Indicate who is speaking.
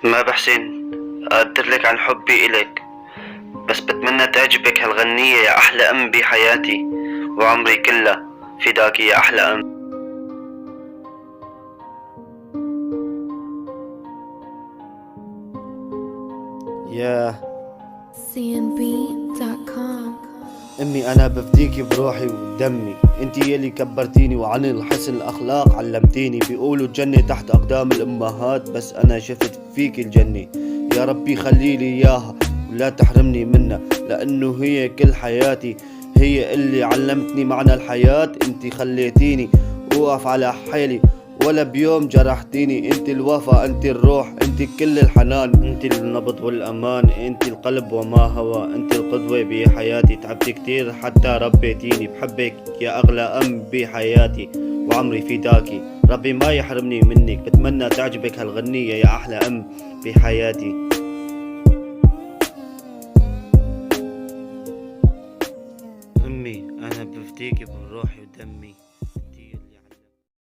Speaker 1: ما بحسن أقدر لك عن حبي إلك، بس بتمنى تعجبك هالغنية يا أحلى أم بحياتي، وعمري كله فداكي يا أحلى أم.
Speaker 2: ياه
Speaker 3: cnb.com.
Speaker 2: امي انا بفديكي بروحي ودمي، انتي يلي كبرتيني وعن الحسن الاخلاق علمتيني. بيقولوا الجنة تحت اقدام الامهات، بس انا شفت فيك الجنة. يا ربي خليلي اياها ولا تحرمني منها، لانه هي كل حياتي، هي اللي علمتني معنى الحياة. انتي خليتيني اوقف على حيلي ولا بيوم جرحتيني. انت الوفا، انت الروح، انت كل الحنان، انت النبض والامان، انت القلب وما هوى، انت القدوة بحياتي. تعبت كتير حتى ربيتيني، بحبك يا اغلى ام بحياتي، وعمري فداكي. ربي ما يحرمني منك، بتمنى تعجبك هالغنية يا احلى ام بحياتي. امي انا بفديكي بروحي ودمي.